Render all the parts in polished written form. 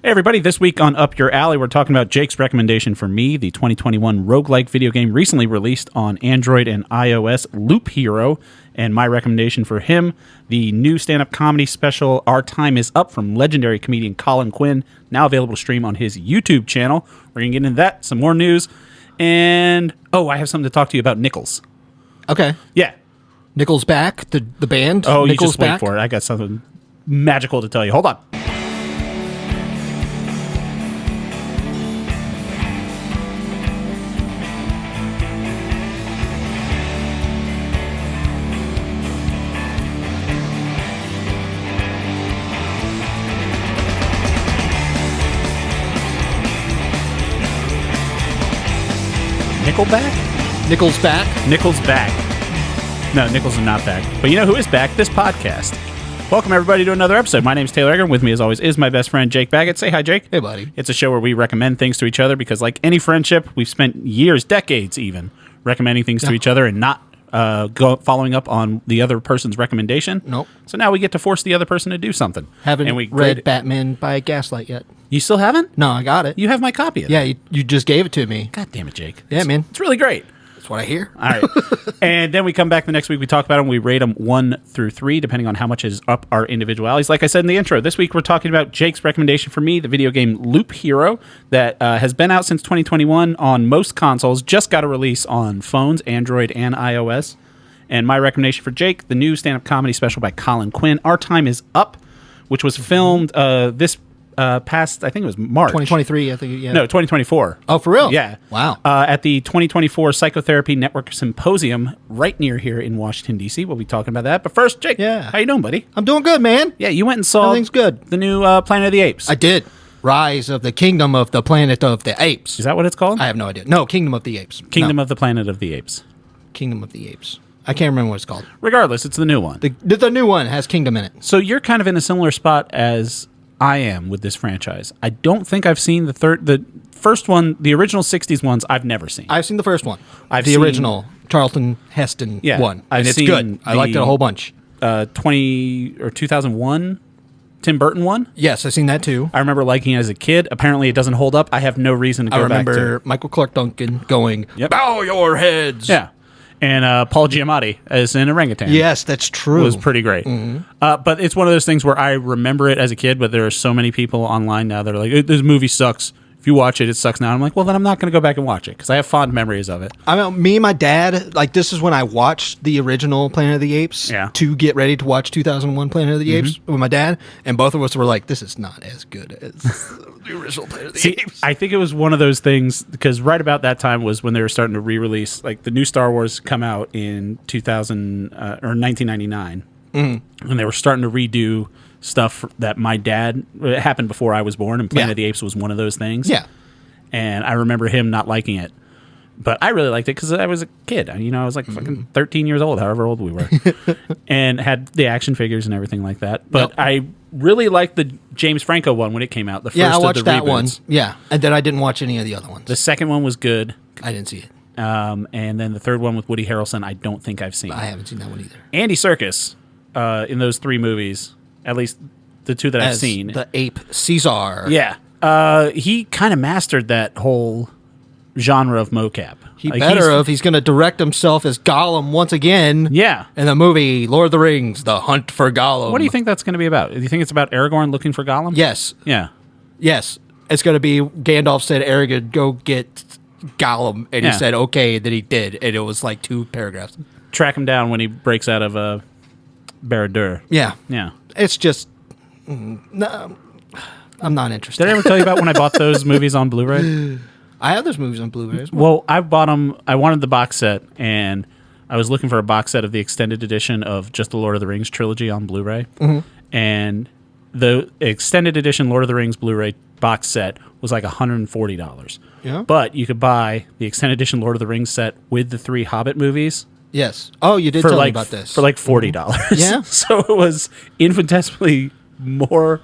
Hey everybody, this week on Up Your Alley, we're talking about Jake's recommendation for me, the 2021 roguelike video game recently released on Android and iOS, Loop Hero, and my recommendation for him, the new stand-up comedy special, Our Time Is Up, from legendary comedian Colin Quinn, now available to stream on his YouTube channel. We're going to get into that, some more news, and, I have something to talk to you about Nichols. Okay. Yeah. Nichols back, the band? Oh, Nichols you just back? wait for it. I got something magical to tell you. Hold on. Nickelback? Nichols back? Nichols back. No, Nichols is not back. But you know who is back? This podcast. Welcome, everybody, to another episode. My name is Taylor Egger, and with me, as always, is my best friend, Jake Baggett. Say hi, Jake. Hey, buddy. It's a show where we recommend things to each other because, like any friendship, we've spent years, decades even, recommending things to each other and not following up on the other person's recommendation. Nope. So now we get to force the other person to do something. Haven't read Batman by Gaslight yet. You still haven't? No, I got it. You have my copy of it. Yeah, you just gave it to me. God damn it, Jake. Yeah, man. It's really great. That's what I hear. All right. And then we come back the next week. We talk about them. We rate them 1 through 3, depending on how much is up our individualities. Like I said in the intro, this week we're talking about Jake's recommendation for me, the video game Loop Hero, that has been out since 2021 on most consoles, just got a release on phones, Android and iOS. And my recommendation for Jake, the new stand-up comedy special by Colin Quinn, Our Time Is Up, which was filmed this past, I think it was March. 2023, I think, yeah. No, 2024. Oh, for real? Yeah. Wow. At the 2024 Psychotherapy Networker Symposium right near here in Washington, D.C. We'll be talking about that. But first, Jake, how you doing, buddy? I'm doing good, man. Yeah, you went and saw Everything's good. The new Planet of the Apes. I did. Rise of the Kingdom of the Planet of the Apes. Is that what it's called? I have no idea. No, Kingdom of the Apes. Kingdom of the Planet of the Apes. Kingdom of the Apes. I can't remember what it's called. Regardless, it's the new one. The new one has Kingdom in it. So you're kind of in a similar spot as I am with this franchise. I don't think I've seen the first one, the original 60s ones, I've never seen. I've seen the first one. I've the seen original Charlton Heston one. I've and it's seen good. I liked it a whole bunch. 2001 Tim Burton one. Yes, I've seen that too. I remember liking it as a kid. Apparently, it doesn't hold up. I have no reason to go back to it. I remember Michael Clark Duncan going, "Bow your heads." Yeah. And Paul Giamatti as an orangutan. Yes, that's true. It was pretty great. Mm-hmm. But it's one of those things where I remember it as a kid, but there are so many people online now that are like, this movie sucks. If you watch it, it sucks now. I'm like, well, then I'm not going to go back and watch it because I have fond memories of it. I mean, me and my dad, like, this is when I watched the original Planet of the Apes to get ready to watch 2001 Planet of the Apes with my dad, and both of us were like, this is not as good as the original Planet of the Apes. I think it was one of those things because right about that time was when they were starting to re-release, like the new Star Wars come out in 2000 or 1999, and they were starting to redo stuff that my dad, it happened before I was born, and Planet of the Apes was one of those things. Yeah. And I remember him not liking it. But I really liked it because I was a kid. You know, I was like fucking 13 years old, however old we were. And had the action figures and everything like that. But I really liked the James Franco one when it came out. The first I watched of the that reboots. one. Yeah. And then I didn't watch any of the other ones. The second one was good. I didn't see it. And then the third one with Woody Harrelson, I don't think I've seen. I haven't seen that one either. Andy Serkis in those 3 movies, at least the 2 that I've seen. The ape Caesar. Yeah. He kind of mastered that whole genre of mocap. He better if he's going to direct himself as Gollum once again. Yeah. In the movie Lord of the Rings, The Hunt for Gollum. What do you think that's going to be about? Do you think it's about Aragorn looking for Gollum? Yes. Yeah. Yes. It's going to be Gandalf said, Aragorn, go get Gollum. And he said, okay. Then he did. And it was like 2 paragraphs. Track him down when he breaks out of Barad-dûr. Yeah. Yeah. It's just... No, I'm not interested. Did I ever tell you about when I bought those movies on Blu-ray? I have those movies on Blu-ray as well. Well, I bought them. I wanted the box set, and I was looking for a box set of the extended edition of just the Lord of the Rings trilogy on Blu-ray. And the extended edition Lord of the Rings Blu-ray box set was like $140. Yeah. But you could buy the extended edition Lord of the Rings set with the 3 Hobbit movies. Yes. Oh, you did tell me about this. For like $40. Yeah. So it was infinitesimally more,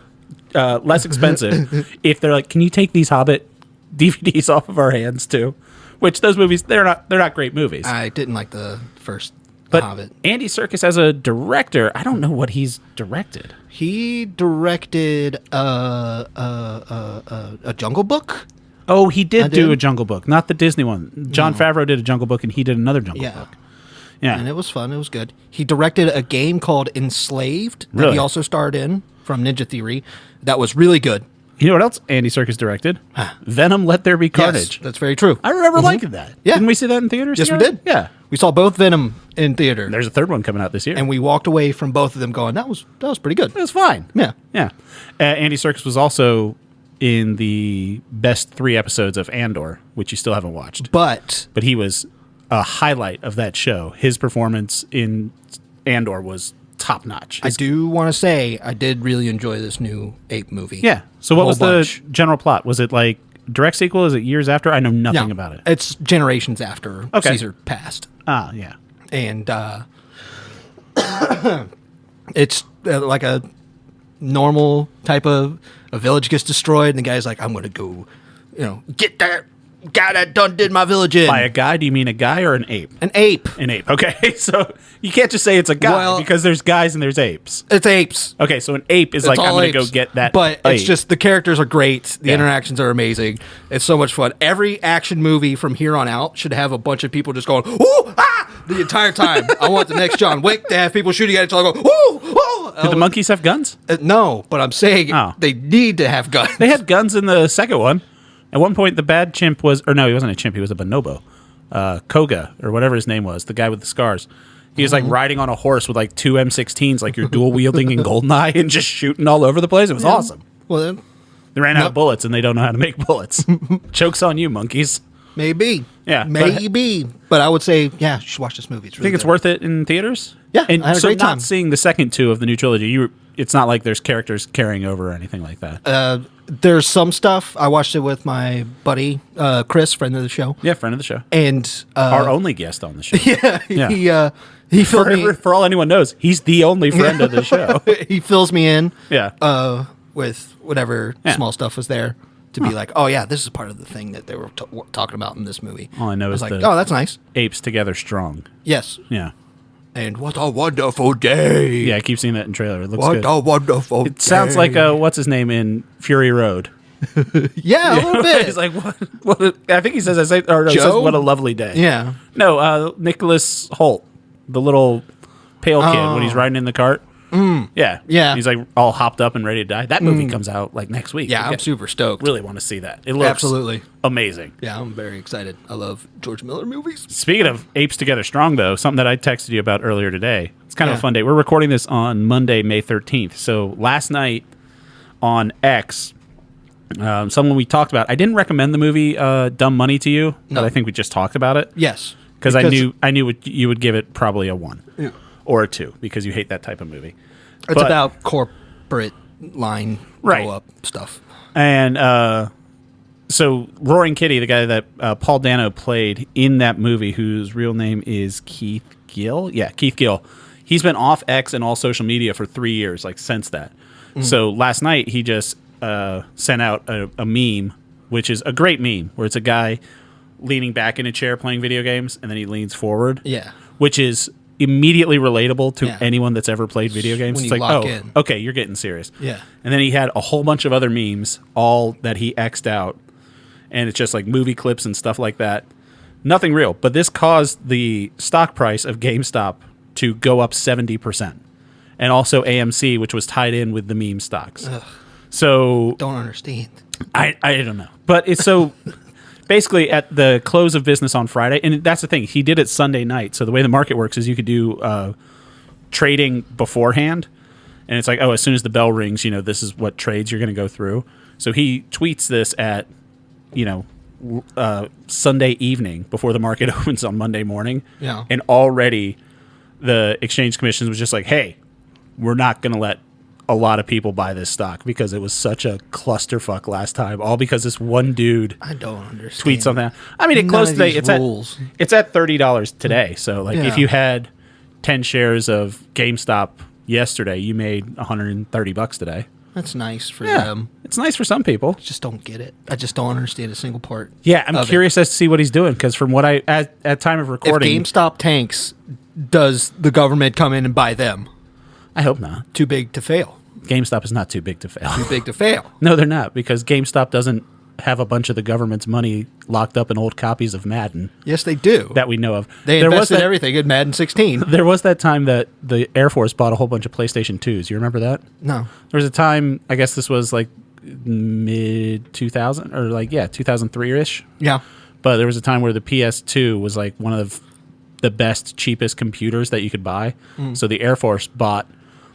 less expensive if they're like, can you take these Hobbit DVDs off of our hands too? Which those movies, they're not great movies. I didn't like the first But Hobbit. Andy Serkis as a director, I don't know what he's directed. He directed a Jungle Book. Oh, he did do a Jungle Book, not the Disney one. Jon Favreau did a Jungle Book, and he did another Jungle Book. Yeah, and it was fun. It was good. He directed a game called Enslaved that he also starred in from Ninja Theory. That was really good. You know what else Andy Serkis directed? Venom: Let There Be Carnage. Yes, that's very true. I remember liking that. Yeah. Didn't we see that in theaters? Yes, together? we did. Yeah. We saw both Venom in theater. There's a third one coming out this year. And we walked away from both of them going, that was pretty good. It was fine. Yeah. Yeah. Andy Serkis was also in the best 3 episodes of Andor, which you still haven't watched. But he was a highlight of that show. His performance in Andor was top notch. I do want to say I did really enjoy this new Ape movie. Yeah. So what was the general plot? Was it like direct sequel? Is it years after? I know nothing about it. It's generations after Caesar passed. Ah, yeah. And it's like a normal type of a village gets destroyed, and the guy's like, I'm going to go, get that guy that done did my village in. By a guy, do you mean a guy or an ape? An ape. An ape. Okay. So you can't just say it's a guy because there's guys and there's apes. It's apes. Okay. So an ape is like, I'm going to go get that. But ape. it's just the characters are great. The interactions are amazing. It's so much fun. Every action movie from here on out should have a bunch of people just going, ooh, ah, the entire time. I want the next John Wick to have people shooting at each other going, ooh, ooh. Did the monkeys have guns? No, but I'm saying they need to have guns. They had guns in the second one. At one point, the bad chimp was, or no, he wasn't a chimp. He was a bonobo, Koga, or whatever his name was, the guy with the scars. He was like riding on a horse with like 2 M16s, like you're dual wielding in Goldeneye, and just shooting all over the place. It was awesome. Well, then they ran out of bullets, and they don't know how to make bullets. Joke's on you, monkeys. Maybe. Yeah. Maybe. But I would say, you should watch this movie. It's really think it's worth it in theaters? Yeah. And I had a so great time. not seeing the second 2 of the new trilogy, it's not like there's characters carrying over or anything like that. There's some stuff. I watched it with my buddy, Chris, friend of the show. Yeah, friend of the show. And our only guest on the show. He filled me. For all anyone knows, he's the only friend of the show. He fills me in. Yeah. With whatever small stuff was there to be like, oh yeah, this is part of the thing that they were talking about in this movie. All I know is like, oh, that's nice. Apes together strong. Yes. Yeah. And what a wonderful day. Yeah, I keep seeing that in trailer. It looks good. What a wonderful day. It sounds like what's his name in Fury Road. Yeah, a little bit. He's like, what I think he says, he says, what a lovely day. Yeah. No, Nicholas Holt, the little pale kid when he's riding in the cart. Yeah. Yeah. He's like all hopped up and ready to die. That movie comes out like next week. Yeah, I'm super stoked. Really want to see that. It looks absolutely amazing. Yeah, I'm very excited. I love George Miller movies. Speaking of Apes Together Strong, though, something that I texted you about earlier today. It's kind of a fun day. We're recording this on Monday, May 13th. So last night on X, someone we talked about, I didn't recommend the movie Dumb Money to you, but I think we just talked about it. Yes. Because I knew you would give it probably a 1 Yeah. or a 2 because you hate that type of movie. It's about corporate line blow-up stuff. And so Roaring Kitty, the guy that Paul Dano played in that movie, whose real name is Keith Gill. Yeah, Keith Gill. He's been off X and all social media for 3 years, like since that. So last night he just sent out a meme, which is a great meme, where it's a guy leaning back in a chair playing video games, and then he leans forward. Yeah. Which is immediately relatable to anyone that's ever played video games. When It's you like, lock oh, in. okay, you're getting serious. Yeah. And then he had a whole bunch of other memes, all that he X'd out, and it's just like movie clips and stuff like that. Nothing real, but this caused the stock price of GameStop to go up 70%. And also AMC, which was tied in with the meme stocks. Ugh. So Don't understand. I don't know. But it's so basically at the close of business on Friday, and that's the thing, he did it Sunday night. So the way the market works is you could do trading beforehand, and it's like, oh, as soon as the bell rings, this is what trades you're going to go through. So he tweets this at, Sunday evening before the market opens on Monday morning. Yeah. And already the exchange commission was just like, hey, we're not going to let a lot of people buy this stock because it was such a clusterfuck last time, all because this one dude I don't understand. tweet something. I mean, it closed today. It's at $30 today. So like if you had 10 shares of GameStop yesterday, you made $130 today. That's nice for them. It's nice for some people. I just don't get it. I just don't understand a single part. Yeah, I'm curious as to see what he's doing because from what at time of recording, if GameStop tanks, does the government come in and buy them? I hope not. Too big to fail. GameStop is not too big to fail. Too big to fail. No, they're not, because GameStop doesn't have a bunch of the government's money locked up in old copies of Madden. Yes, they do. That we know of. They invested everything in Madden 16. There was that time that the Air Force bought a whole bunch of PlayStation 2s. You remember that? No. There was a time, I guess this was like mid-2000, or 2003-ish. Yeah. But there was a time where the PS2 was like one of the best, cheapest computers that you could buy. So the Air Force bought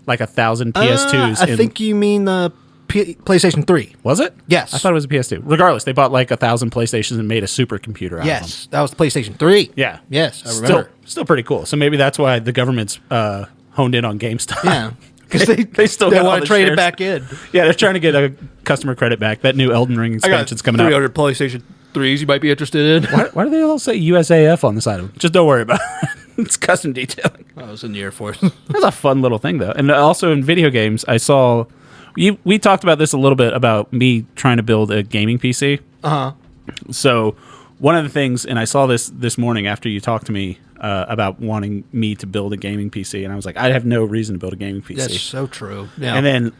like 1,000 PS2s. I think you mean the PlayStation 3. Was it? Yes. I thought it was a PS2. Regardless, they bought like 1,000 PlayStations and made a supercomputer out of them. Yes, that was the PlayStation 3. Yeah. Yes, I remember. Still pretty cool. So maybe that's why the government's honed in on GameStop. Yeah. Because they still want to trade it back in. Yeah, they're trying to get a customer credit back. That new Elden Ring expansion's coming out. 300 PlayStation 3s you might be interested in. Why do they all say USAF on the side of them? Just don't worry about it. It's custom detailing. I was in the Air Force. That's a fun little thing, though. And also in video games, I saw... We talked about this a little bit, about me trying to build a gaming PC. Uh-huh. So one of the things, and I saw this morning after you talked to me about wanting me to build a gaming PC, and I was like, I have no reason to build a gaming PC. That's so true. Yeah. And then,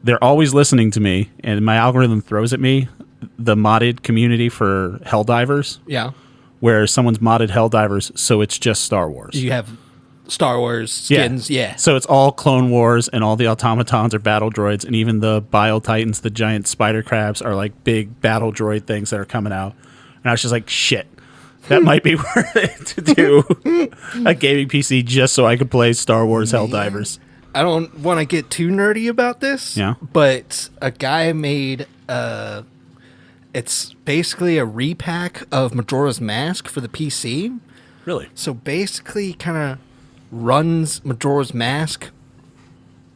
they're always listening to me, and my algorithm throws at me the modded community for Helldivers. Yeah. Where someone's modded Helldivers, so it's just Star Wars. You have Star Wars skins, yeah. So it's all Clone Wars, and all the automatons are battle droids, and even the Bile Titans, the giant spider crabs, are like big battle droid things that are coming out. And I was just like, shit, that might be worth it to do a gaming PC just so I could play Star Wars Helldivers. I don't want to get too nerdy about this, but a guy made it's basically a repack of Majora's Mask for the PC. Really? So basically kind of runs Majora's Mask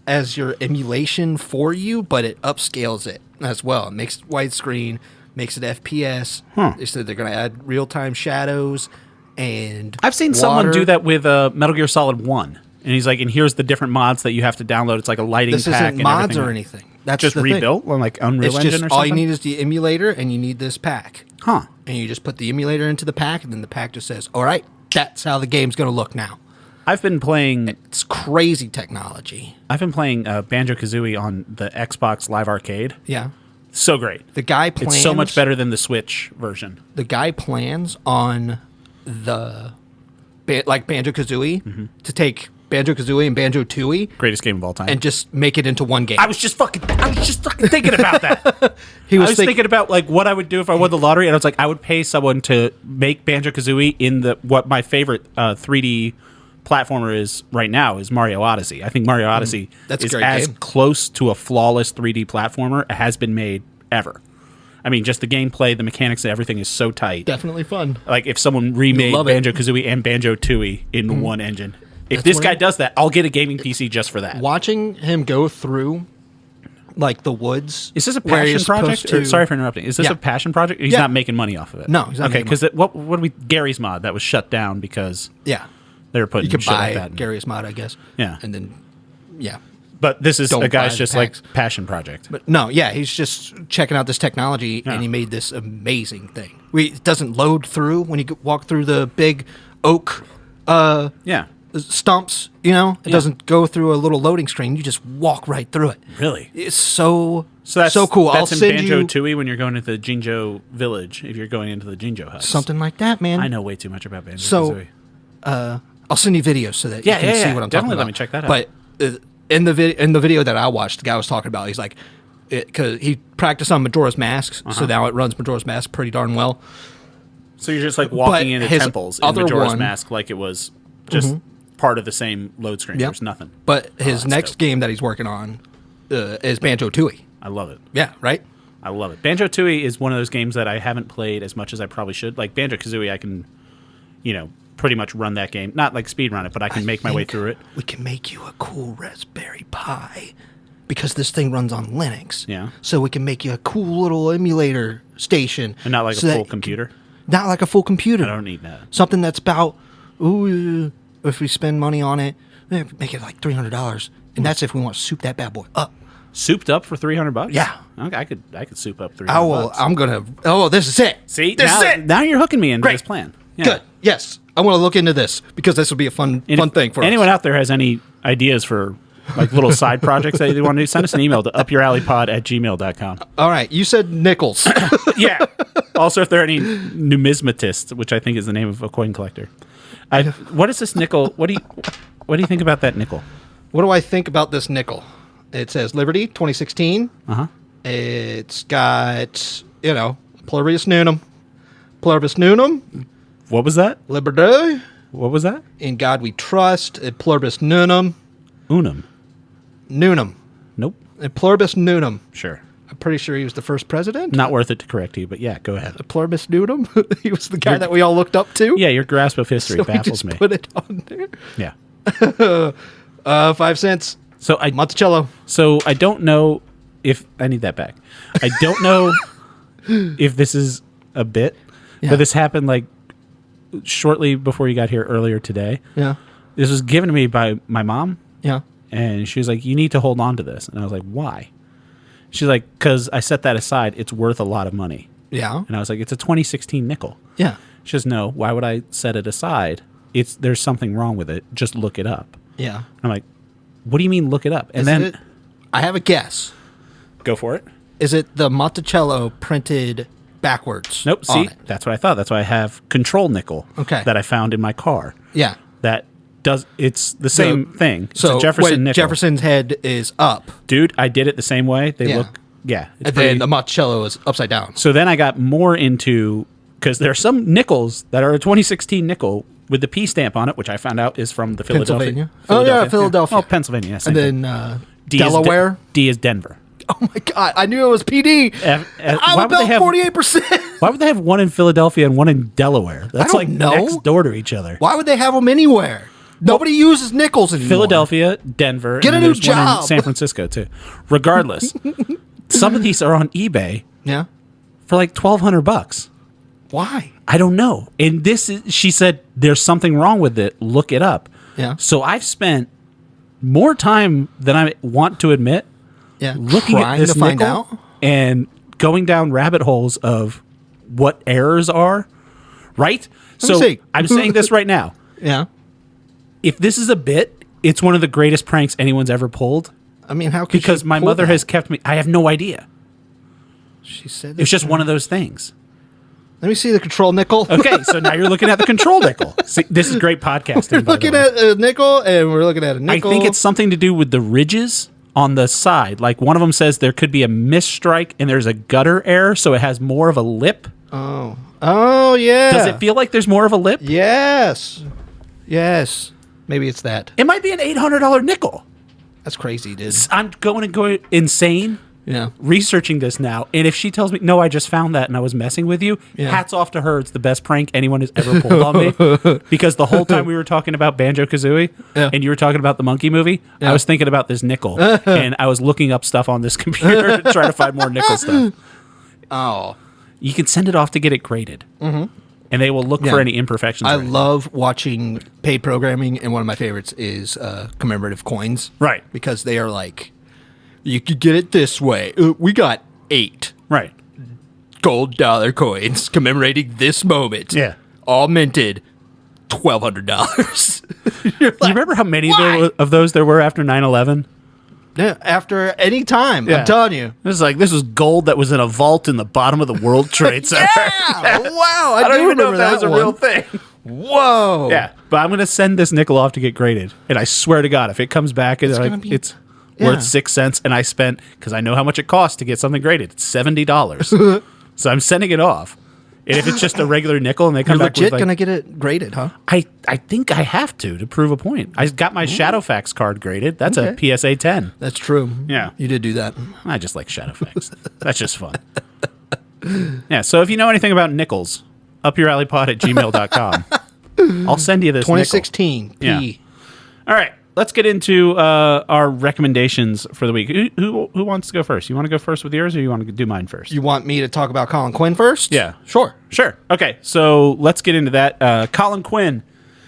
as your emulation for you, but it upscales it as well. It makes it widescreen, makes it FPS. They said they're going to add real-time shadows and I've seen someone do that with Metal Gear Solid 1. And he's like, and here's the different mods that you have to download. It's like a lighting pack. This isn't mods or anything. That's just the rebuilt thing. on like Unreal Engine or something? All you need is the emulator, and you need this pack. Huh. And you just put the emulator into the pack, and then the pack just says, all right, that's how the game's going to look now. I've been playing... It's crazy technology. I've been playing Banjo-Kazooie on the Xbox Live Arcade. Yeah. So great. The guy plans... It's so much better than the Switch version. The guy plans on the... like Banjo-Kazooie to take Banjo-Kazooie and Banjo-Tooie... Greatest game of all time. And just make it into one game. I was just fucking thinking about that. I was thinking about like what I would do if I won the lottery, and I was like, I would pay someone to make Banjo-Kazooie in what my favorite 3D platformer is right now is Mario Odyssey. I think Mario Odyssey is as close to a flawless 3D platformer it has been made ever. I mean, just the gameplay, the mechanics, and everything is so tight. Definitely fun. Like if someone remade Banjo-Kazooie and Banjo-Tooie in one engine. If this guy does that, I'll get a gaming PC just for that. Watching him go through like the woods. Is this a passion project? Sorry for interrupting. Is this a passion project? He's not making money off of it. No, he's not. Okay, because what Gary's Mod that was shut down because they were putting you could shit buy like that Gary's Mod, I guess. Yeah, and then But this is a guy's just like passion project. But no, he's just checking out this technology, and he made this amazing thing. It doesn't load through when you walk through the big oak. Stumps, it doesn't go through a little loading screen. You just walk right through it. Really? It's so that's cool. That's in Banjo-Tooie when you're going into the Jinjo village, if you're going into the Jinjo house. Something like that, man. I know way too much about Banjo-Kazooie. So, I'll send you videos so that you can see what I'm talking about. Let me check that out. But in the video that I watched, the guy was talking about, he's like, because he practiced on Majora's Mask, so now it runs Majora's Mask pretty darn well. So you're just like walking into temples in Majora's Mask like it was just part of the same load screen. There's nothing. But his next game that he's working on is Banjo-Tooie. I love it. Yeah, right? I love it. Banjo-Tooie is one of those games that I haven't played as much as I probably should. Like Banjo-Kazooie, I can, pretty much run that game. Not like speed run it, but I can make my way through it. We can make you a cool Raspberry Pi because this thing runs on Linux. Yeah. So we can make you a cool little emulator station. And not like a full computer? Not like a full computer. I don't need that. Something that's about, if we spend money on it, make it like $300. And that's if we want to soup that bad boy up. Souped up for $300? Yeah. Okay, I could soup up $300. I'm going to, this is it. See? This is it. Now you're hooking me into this plan. Yeah. Good. Yes. I want to look into this because this would be a fun thing for anyone us. out there has any ideas for like little side projects that you want to do, send us an email to upyouralleypod@gmail.com. All right. You said nickels. Yeah. Also, if there are any numismatists, which I think is the name of a coin collector. What is this nickel? What do you think about that nickel? What do I think about this nickel? It says Liberty 2016. Uh-huh. It's got, pluribus nunum. Pluribus nunum. What was that? Liberty. What was that? In God we trust. Pluribus nunum. Unum. Nunum. Nope. Pluribus nunum. Sure. I'm pretty sure he was the first president. Not worth it to correct you, but yeah, go ahead. Pluribus nunum. He was the guy that we all looked up to. Yeah, your grasp of history So baffles we just me. put it on there. Yeah. 5 cents. So Monticello. So I don't know if I need that back. I don't know if this is a bit, but this happened like shortly before you got here earlier today. Yeah. This was given to me by my mom. Yeah. And she was like, you need to hold on to this. And I was like, why? She's like, because I set that aside. It's worth a lot of money. Yeah. And I was like, it's a 2016 nickel. Yeah. She goes, no, why would I set it aside? There's something wrong with it. Just look it up. Yeah. And I'm like, what do you mean look it up? And then I have a guess. Go for it. Is it the Monticello printed backwards? Nope. See, that's what I thought. That's why I have control nickel. Okay. That I found in my car. Yeah. It's the same thing. It's so a Jefferson nickel. Jefferson's head is up. Dude, I did it the same way. They look, and then the Monticello is upside down. So then I got more into, because there are some nickels that are a 2016 nickel with the P stamp on it, which I found out is from the Philadelphia. Philadelphia. Oh, Pennsylvania. Yeah, and then Delaware. D is Denver. Oh my God! I knew it was PD. I'm about 48%. Why would they have one in Philadelphia and one in Delaware? That's like next door to each other. Why would they have them anywhere? Nobody uses nickels anymore. Philadelphia, Denver. Get a new job. One in San Francisco too. Regardless, some of these are on eBay. Yeah. For like $1,200. Why? I don't know. And she said, there's something wrong with it. Look it up. Yeah. So I've spent more time than I want to admit. Yeah. Looking at this nickel and going down rabbit holes of what errors are. Right. So I'm saying this right now. Yeah. If this is a bit, it's one of the greatest pranks anyone's ever pulled. I mean, how could because my mother has kept me. I have no idea. She said it's just one of those things. Let me see the control nickel. Okay, so now you're looking at the control nickel. See, this is great podcasting. We're looking at a nickel, and we're looking at a nickel. I think it's something to do with the ridges on the side. Like one of them says there could be a misstrike, and there's a gutter error, so it has more of a lip. Oh yeah. Does it feel like there's more of a lip? Yes. Maybe it's that. It might be an $800 nickel. That's crazy, dude. I'm going to go insane. Yeah. Researching this now. And if she tells me, no, I just found that and I was messing with you, hats off to her. It's the best prank anyone has ever pulled on me. Because the whole time we were talking about Banjo-Kazooie and you were talking about the Monkey movie, I was thinking about this nickel. And I was looking up stuff on this computer to try to find more nickel stuff. Oh. You can send it off to get it graded. Mm-hmm. And they will look for any imperfections. I love watching paid programming, and one of my favorites is commemorative coins. Right. Because they are like, you could get it this way. We got 8 gold dollar coins commemorating this moment. Yeah. All minted $1,200. You remember how many of those there were after 9/11? Yeah, after any time, I'm telling you. This was gold that was in a vault in the bottom of the World Trade Center. Wow. I don't even know if that was a real thing. Whoa. Yeah, but I'm going to send this nickel off to get graded. And I swear to God, if it comes back, it's worth 6 cents. And I spent, because I know how much it costs to get something graded, it's $70. So I'm sending it off. And if it's just a regular nickel and they come back with legit going to get it graded, huh? I think I have to prove a point. I got my Shadowfax card graded. That's a PSA 10. That's true. Yeah. You did do that. I just like Shadowfax. That's just fun. Yeah, so if you know anything about nickels, upyouralleypod@gmail.com. I'll send you this 2016 nickel. Yeah. All right, let's get into our recommendations for the week. Who wants to go first? You want to go first with yours, or you want to do mine first? You want me to talk about Colin Quinn first? Yeah. Sure. Okay, so let's get into that. Colin Quinn.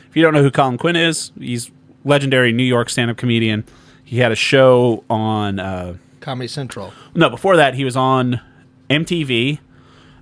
If you don't know who Colin Quinn is, he's legendary New York stand-up comedian. He had a show on... Comedy Central. No, before that, he was on MTV.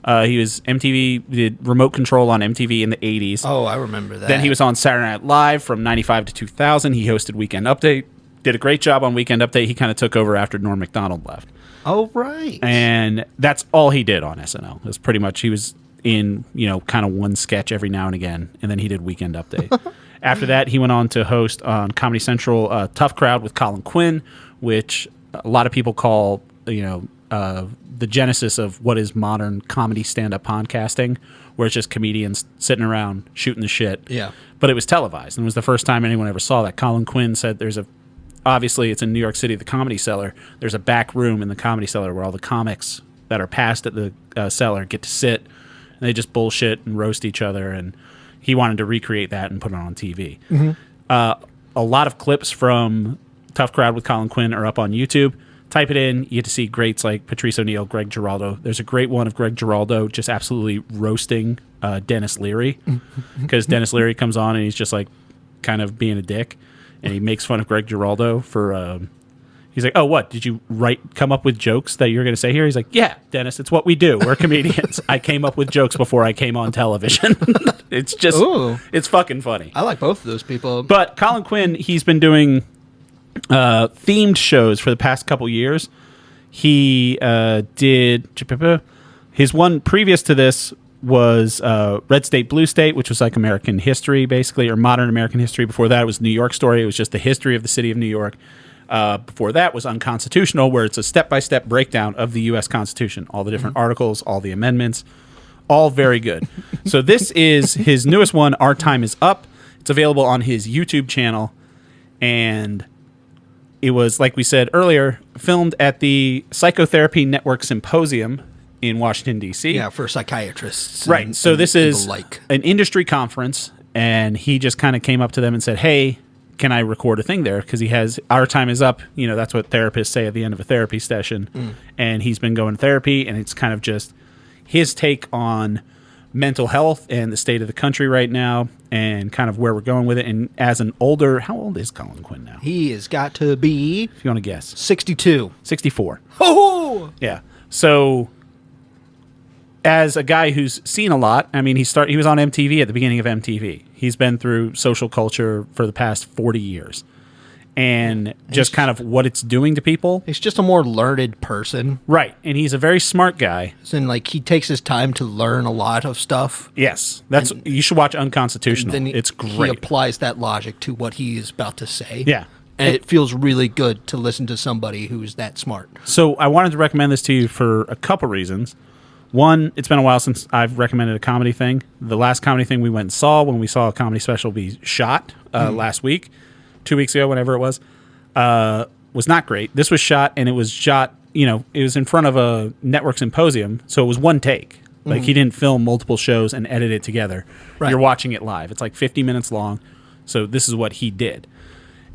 He was MTV, did remote control on MTV in the 80s. Oh, I remember that. Then he was on Saturday Night Live from 95 to 2000. He hosted Weekend Update. Did a great job on Weekend Update. He kind of took over after Norm Macdonald left. Oh, right. And that's all he did on SNL. It was pretty much, he was in, kind of one sketch every now and again, and then he did Weekend Update. After that, he went on to host on Comedy Central Tough Crowd with Colin Quinn, which a lot of people call, the genesis of what is modern comedy stand-up podcasting, where it's just comedians sitting around shooting the shit. Yeah. But it was televised, and it was the first time anyone ever saw that. Colin Quinn said obviously it's in New York City, the Comedy Cellar. There's a back room in the Comedy Cellar where all the comics that are passed at the cellar get to sit, and they just bullshit and roast each other, and he wanted to recreate that and put it on TV. Mm-hmm. A lot of clips from Tough Crowd with Colin Quinn are up on YouTube. Type it in, you get to see greats like Patrice O'Neill, Greg Giraldo. There's a great one of Greg Giraldo just absolutely roasting Dennis Leary, because Dennis Leary comes on and he's just like kind of being a dick, and he makes fun of Greg Giraldo for he's like, oh, what, did you come up with jokes that you're going to say here? He's like, yeah, Dennis, it's what we do, we're comedians. I came up with jokes before I came on television. It's just It's fucking funny. I like both of those people. But Colin Quinn, he's been doing themed shows for the past couple years. He did his one previous to this was Red State Blue State, which was like American history basically, or modern American history. Before that it was New York Story. It was just the history of the city of New York. Before that was Unconstitutional, where it's a step-by-step breakdown of the U.S. Constitution, all the different articles, all the amendments, all very good. So this is his newest one, Our Time Is Up. It's available on his YouTube channel, and it was, like we said earlier, filmed at the Psychotherapy Network Symposium in Washington, D.C. Yeah, for psychiatrists. Right. So this is an industry conference, and he just kind of came up to them and said, hey, can I record a thing there? Because he has Our Time Is Up. That's what therapists say at the end of a therapy session. And he's been going to therapy, and it's kind of just his take on mental health and the state of the country right now, and kind of where we're going with it. And as an older, how old is Colin Quinn now? He has got to be, if you want to guess, 62. 64. Oh, yeah. So as a guy who's seen a lot, I mean, he was on MTV at the beginning of MTV. He's been through social culture for the past 40 years. And just kind of what it's doing to people. He's just a more learned person. Right. And he's a very smart guy. And he takes his time to learn a lot of stuff. Yes. You should watch Unconstitutional. It's great. He applies that logic to what he's about to say. Yeah. And it feels really good to listen to somebody who's that smart. So I wanted to recommend this to you for a couple reasons. One, it's been a while since I've recommended a comedy thing. The last comedy thing we went and saw, when we saw a comedy special be shot last week, 2 weeks ago, whenever it was not great. This was shot, and it was shot, it was in front of a network symposium, so it was one take. Like, he didn't film multiple shows and edit it together. Right. You're watching it live. It's like 50 minutes long, so this is what he did.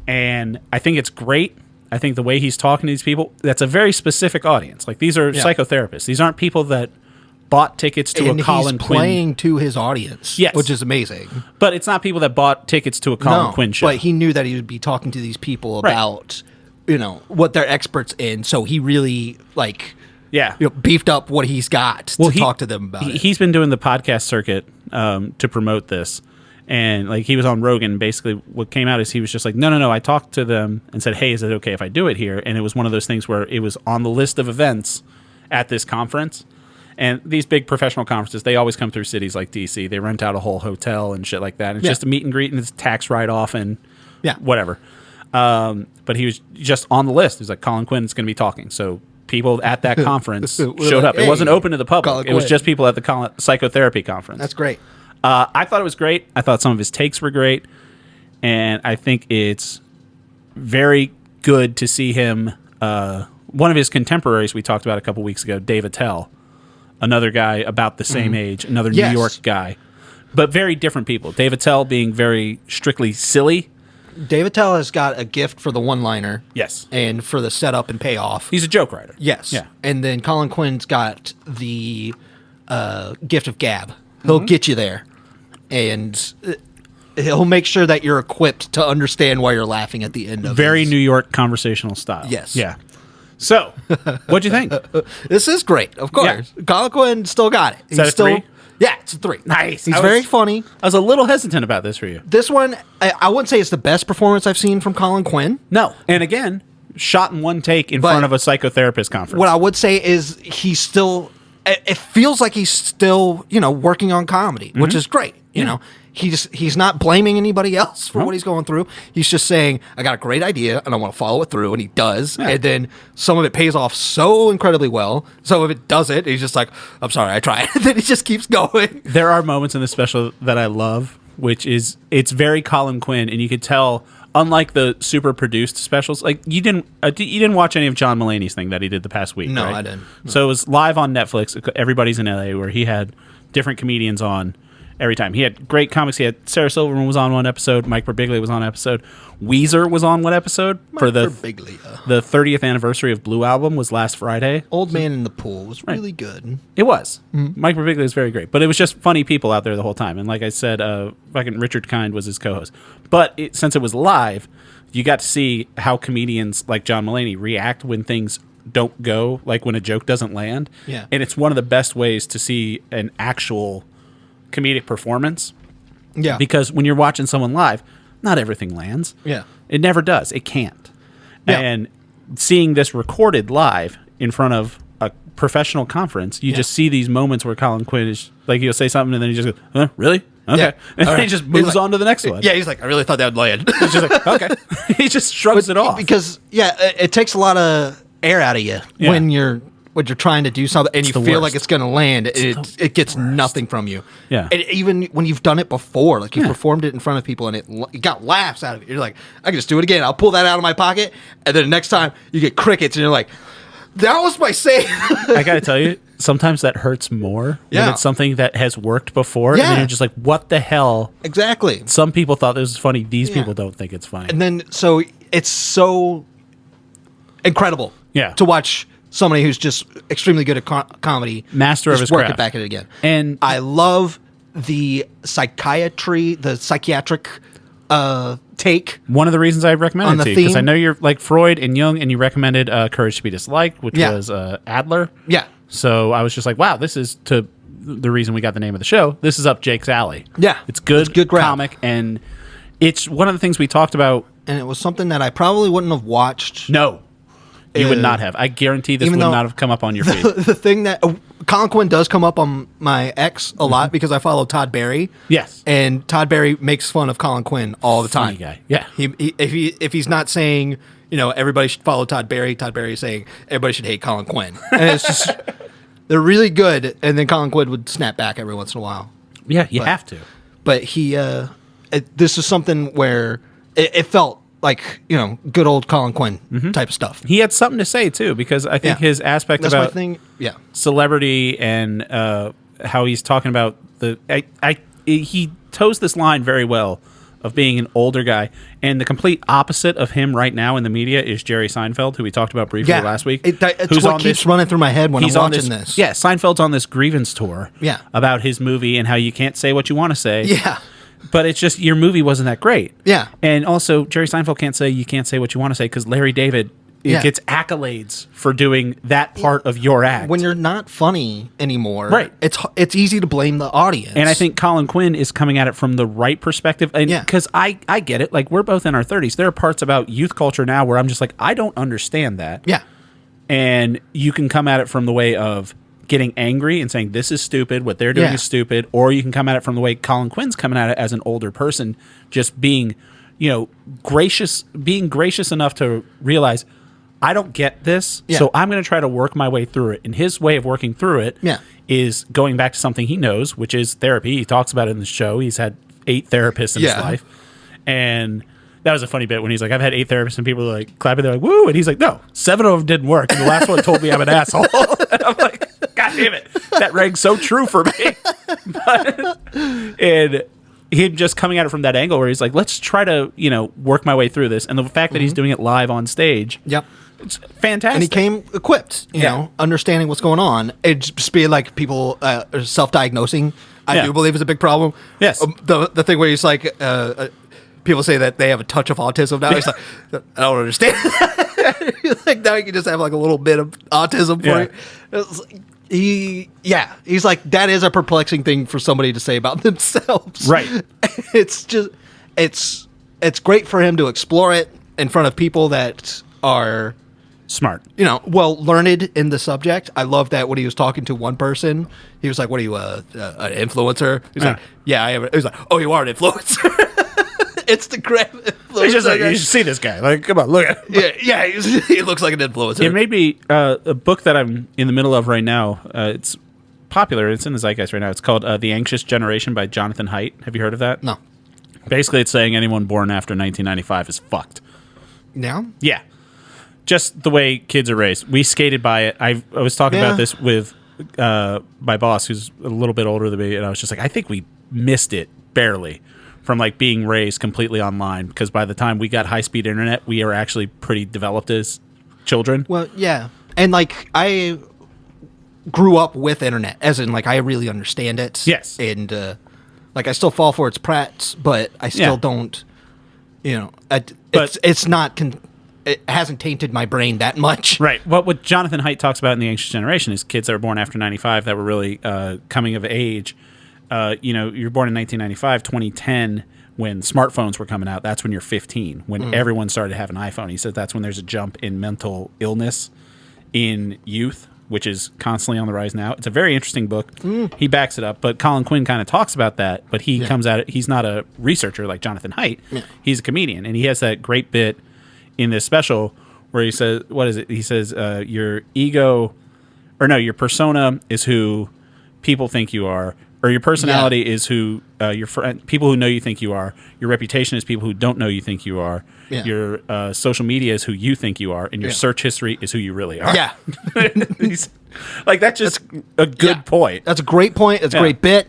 And I think it's great. I think the way he's talking to these people, that's a very specific audience. Like, these are psychotherapists. These aren't people that bought tickets to a Colin Quinn. He's playing to his audience, yes, which is amazing. But it's not people that bought tickets to a Colin Quinn show. But he knew that he would be talking to these people about, what they're experts in. So he really, beefed up what he's got to talk to them about it. He's been doing the podcast circuit to promote this. And, he was on Rogan. Basically, what came out is he was just like, no. I talked to them and said, hey, is it okay if I do it here? And it was one of those things where it was on the list of events at this conference. And these big professional conferences, they always come through cities like D.C. They rent out a whole hotel and shit like that. And it's just a meet and greet, and it's tax write-off and whatever. But he was just on the list. He's like, Colin Quinn is going to be talking. So people at that conference showed up. It wasn't open to the public. It was just people at the psychotherapy conference. That's great. I thought it was great. I thought some of his takes were great. And I think it's very good to see him. One of his contemporaries we talked about a couple weeks ago, Dave Attell. Another guy about the same age, another New York guy. But very different people. Dave Attell being very strictly silly. Dave Attell has got a gift for the one-liner. Yes. And for the setup and payoff. He's a joke writer. Yes. Yeah. And then Colin Quinn's got the gift of gab. He'll get you there. And he'll make sure that you're equipped to understand why you're laughing at the end of it. Very New York conversational style. Yes. Yeah. So, what'd you think? This is great, of course. Yeah. Colin Quinn still got it. Is that a 3? Yeah, it's a 3. Nice. He's very funny. I was a little hesitant about this for you. This one, I wouldn't say it's the best performance I've seen from Colin Quinn. No. And again, shot in one take in front of a psychotherapist conference. What I would say is he's still... It feels like he's still, working on comedy, which is great. You know, he's not blaming anybody else for what he's going through. He's just saying, I got a great idea and I want to follow it through, and he does. Yeah. And then some of it pays off so incredibly well. Some of it doesn't. He's just like, I'm sorry, I tried. And then he just keeps going. There are moments in the special that I love, which is, it's very Colin Quinn, and you could tell, unlike the super produced specials, like you didn't watch any of John Mulaney's thing that he did the past week. No, right? I didn't. No. So it was live on Netflix. Everybody's in LA, where he had different comedians on every time. He had great comics. He had Sarah Silverman was on one episode. Mike Birbiglia was on an episode. Weezer was on one episode for the 30th anniversary of Blue Album was last Friday. Old Man in the Pool was really good. It was. Mm-hmm. Mike Birbiglia was very great, but it was just funny people out there the whole time. And like I said, fucking Richard Kind was his co-host. But since it was live, you got to see how comedians like John Mulaney react when things don't go, like when a joke doesn't land. Yeah. And it's one of the best ways to see an actual comedic performance. Yeah. Because when you're watching someone live, not everything lands. Yeah. It never does. It can't. Yeah. And seeing this recorded live in front of a professional conference, you just see these moments where Colin Quinn is like, he'll say something and then he just goes, huh, really? Okay. Yeah. And then he just moves on to the next one. Yeah, he's like, I really thought that would land. He's just like, okay. He just shrugs it off. Because, it takes a lot of air out of you when you're trying to do something and you feel like it's going to land. It gets nothing from you. Yeah. And even when you've done it before, like you've performed it in front of people and it got laughs out of it. You're like, I can just do it again. I'll pull that out of my pocket. And then the next time you get crickets and you're like, that was my save. I got to tell you, sometimes that hurts more when it's something that has worked before. And then you're just like, what the hell? Exactly. Some people thought this was funny. These people don't think it's funny. And then, so it's so incredible to watch somebody who's just extremely good at comedy. Master of his work craft. it back at it again. And I love the psychiatric take. One of the reasons I recommended it to you, because I know you're like Freud and Jung, and you recommended Courage to be Disliked, which was Adler. Yeah. So I was just like, wow, this is the reason we got the name of the show. This is up Jake's alley. Yeah. It's good comic, and it's one of the things we talked about. And it was something that I probably wouldn't have watched. No. You would not have. I guarantee this would not have come up on your feed. The thing that Colin Quinn does come up on my X a lot because I follow Todd Barry. Yes, and Todd Barry makes fun of Colin Quinn all the time. Funny guy. Yeah, if he's not saying everybody should follow Todd Barry is saying everybody should hate Colin Quinn, and it's just they're really good. And then Colin Quinn would snap back every once in a while. Yeah, you have to. But this is something where it felt like, good old Colin Quinn type of stuff. He had something to say, too, because I think his aspect about celebrity and how he's talking about he toes this line very well of being an older guy. And the complete opposite of him right now in the media is Jerry Seinfeld, who we talked about briefly last week. It's what keeps running through my head when I'm watching this. Yeah, Seinfeld's on this grievance tour about his movie and how you can't say what you want to say. Yeah. But it's just your movie wasn't that great. Yeah. And also, Jerry Seinfeld can't say you can't say what you want to say because Larry David gets accolades for doing that part of your act. When you're not funny anymore, right. It's easy to blame the audience. And I think Colin Quinn is coming at it from the right perspective. And because I get it. Like, we're both in our 30s. There are parts about youth culture now where I'm just like, I don't understand that. Yeah. And you can come at it from the way of getting angry and saying this is stupid, what they're doing is stupid, or you can come at it from the way Colin Quinn's coming at it as an older person, just being, gracious enough to realize I don't get this, so I'm going to try to work my way through it. And his way of working through it is going back to something he knows, which is therapy. He talks about it in the show. He's had 8 therapists in his life, and that was a funny bit when he's like, I've had 8 therapists, and people are like clapping. They're like, woo. And he's like, no, 7 of them didn't work. And the last one told me I'm an asshole. And I'm like, God damn it. That rang so true for me. And him just coming at it from that angle where he's like, let's try to, work my way through this. And the fact that he's doing it live on stage. Yep. It's fantastic. And he came equipped, you know, understanding what's going on. It'd just be like people self-diagnosing, I do believe is a big problem. Yes. The thing where he's like... people say that they have a touch of autism now. He's like, I don't understand. Like now he can just have like a little bit of autism for it. It's like, he's like, that is a perplexing thing for somebody to say about themselves. Right. It's just, it's great for him to explore it in front of people that are smart, well learned in the subject. I love that when he was talking to one person, he was like, "What are you, an influencer?" He's like, "Yeah, I am." He was like, "Oh, you are an influencer." Instagram influencer. He's just like, you should see this guy. Like, come on, look at him. Yeah, he looks like an influencer. It may be a book that I'm in the middle of right now. It's popular. It's in the zeitgeist right now. It's called The Anxious Generation by Jonathan Haidt. Have you heard of that? No. Basically, it's saying anyone born after 1995 is fucked. Yeah? Yeah. Just the way kids are raised. We skated by it. I was talking about this with my boss, who's a little bit older than me, and I was just like, I think we missed it barely from like being raised completely online, because by the time we got high-speed internet, we are actually pretty developed as children. Well, yeah. And like, I grew up with internet, as in like I really understand it. Yes. And like I still fall for its prats, but I still don't, it's not... it hasn't tainted my brain that much. Right. What Jonathan Haidt talks about in The Anxious Generation is kids that were born after 95 that were really coming of age. You're born in 1995, 2010, when smartphones were coming out. That's when you're 15, when everyone started having an iPhone. He says that's when there's a jump in mental illness in youth, which is constantly on the rise now. It's a very interesting book. He backs it up, but Colin Quinn kind of talks about that, but he comes at it. He's not a researcher like Jonathan Haidt. Yeah. He's a comedian, and he has that great bit in this special where he says, what is it? He says, your persona is who people think you are, or your personality is who people who know you think you are. Your reputation is people who don't know you think you are. Yeah. Your social media is who you think you are, and your search history is who you really are. Yeah. Like, that's just a good point. That's a great point. It's a great bit.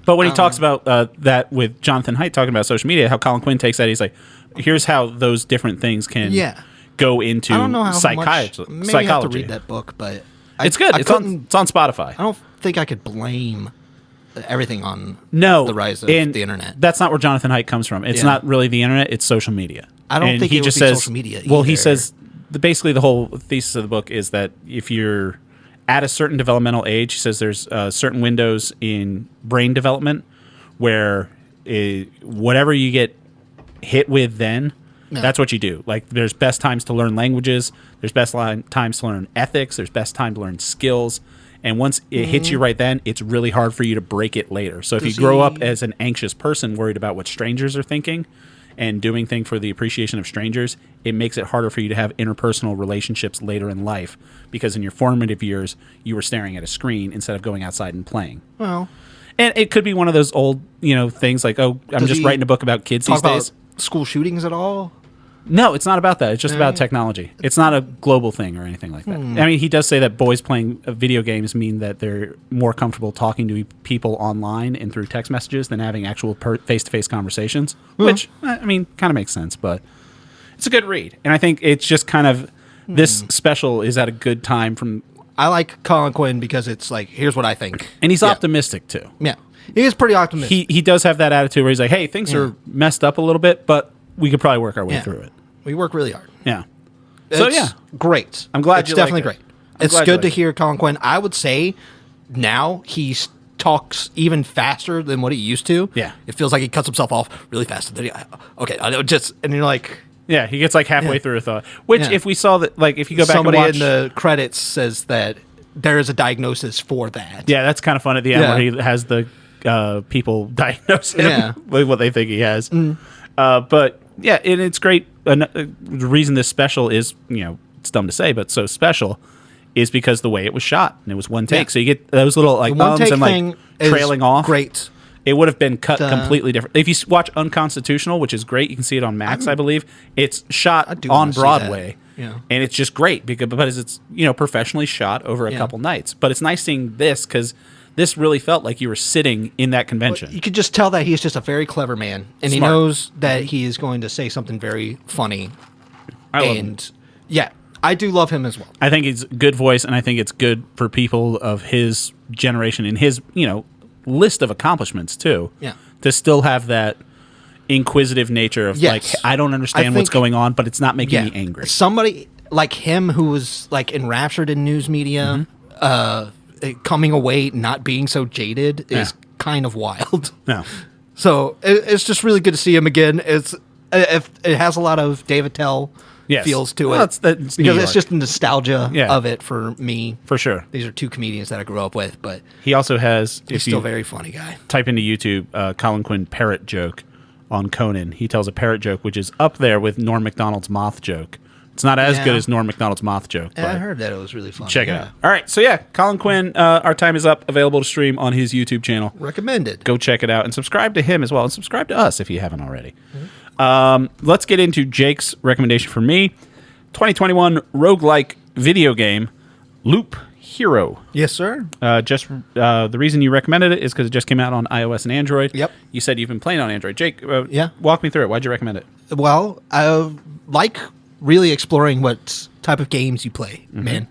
But when he talks about that with Jonathan Haidt talking about social media, how Colin Quinn takes that, he's like, here's how those different things can go into psychology. Maybe I have to read that book, but it's good. It's on Spotify. I don't think I could blame everything on the rise of the internet. That's not where Jonathan Haidt comes from. It's not really the internet. It's social media. I don't think he just says social media either. Well, he says basically the whole thesis of the book is that if you're at a certain developmental age, he says there's certain windows in brain development where whatever you get hit with then, that's what you do. Like, there's best times to learn languages, there's best times to learn ethics, there's best time to learn skills, and once it hits you right then, it's really hard for you to break it later. So if you grow up as an anxious person worried about what strangers are thinking and doing things for the appreciation of strangers, it makes it harder for you to have interpersonal relationships later in life, because in your formative years you were staring at a screen instead of going outside and playing. Well, and it could be one of those old things like, oh, I'm just writing a book about kids these days. School shootings at all? No, it's not about that. It's just about technology. It's not a global thing or anything like that. I mean, he does say that boys playing video games mean that they're more comfortable talking to people online and through text messages than having actual face-to-face conversations, which, I mean, kind of makes sense, but it's a good read. And I think it's just kind of, this special is at a good time from... I like Colin Quinn because it's like, here's what I think. And he's optimistic, too. Yeah. He is pretty optimistic. He does have that attitude where he's like, hey, things are messed up a little bit, but we could probably work our way through it. We work really hard. Yeah. It's great. I'm glad it's definitely great. It's good to hear Colin Quinn. I would say now he talks even faster than what he used to. Yeah. It feels like he cuts himself off really fast. And you're like... Yeah, he gets like halfway through a thought. Which, if we saw that, like, if you go back somebody and watch... in the credits says that there is a diagnosis for that. Yeah, that's kind of fun at the end where he has the people diagnose him with what they think he has. But, yeah, and it's great. The reason this special is, it's dumb to say, but so special is because the way it was shot. And it was one take. So you get those little like ums and like trailing off. Great. It would have been cut completely different. If you watch Unconstitutional, which is great, you can see it on Max, I believe. It's shot on Broadway. Yeah. And it's just great because it's, professionally shot over a couple nights. But it's nice seeing this because this really felt like you were sitting in that convention. Well, you could just tell that he's just a very clever man. And he knows that he is going to say something very funny. I love him. Yeah, I do love him as well. I think he's a good voice, and I think it's good for people of his generation and his, list of accomplishments, too. Yeah. To still have that inquisitive nature of, like, I don't understand what's going on, but it's not making me angry. like him who was like enraptured in news media, coming away not being so jaded is kind of wild. No. So it's just really good to see him again. It has a lot of David Tell feels to it because it's just the nostalgia of it for me. For sure. These are two comedians that I grew up with, but he also has. He's still a very funny guy. Type into YouTube Colin Quinn parrot joke on Conan. He tells a parrot joke, which is up there with Norm Macdonald's moth joke. It's not as good as Norm Macdonald's moth joke. But I heard that it was really funny. Check it out. All right. So, Colin Quinn, our time is up. Available to stream on his YouTube channel. Recommended. Go check it out and subscribe to him as well. And subscribe to us if you haven't already. Let's get into Jake's recommendation for me. 2021 roguelike video game, Loop Hero. Yes, sir. The reason you recommended it is because it just came out on iOS and Android. Yep. You said you've been playing on Android. Jake, walk me through it. Why'd you recommend it? Well, I like really exploring what type of games you play, man.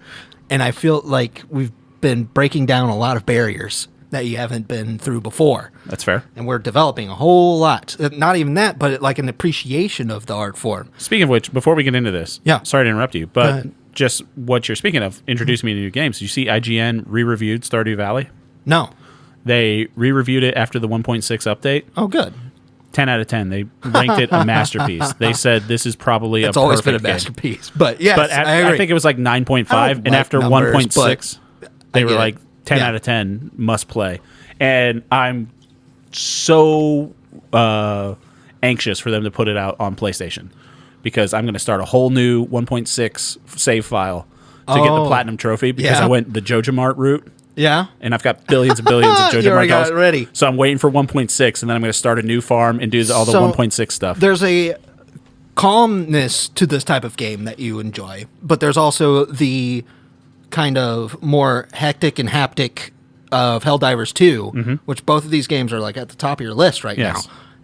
And I feel like we've been breaking down a lot of barriers that you haven't been through before. That's fair. And we're developing a whole lot. Not even that, but like an appreciation of the art form. Speaking of which, before we get into this, sorry to interrupt you, but just what you're speaking of, introduced me to new games. Did you see IGN re-reviewed Stardew Valley? No. They re-reviewed it after the 1.6 update. Oh, good. 10 out of 10. They ranked it a masterpiece. They said this is probably it's a always perfect been a masterpiece. But yes, but I think it was like 9.5, and after 1.6, they were like 10 out of 10 must play. And I'm so anxious for them to put it out on PlayStation because I'm going to start a whole new 1.6 save file to get the platinum trophy because I went the JojaMart route. Yeah. And I've got billions and billions of JojaMart you already got it ready. So I'm waiting for 1.6, and then I'm going to start a new farm and do all the 1.6 stuff. There's a calmness to this type of game that you enjoy, but there's also the kind of more hectic and haptic of Helldivers 2, which both of these games are like at the top of your list right now.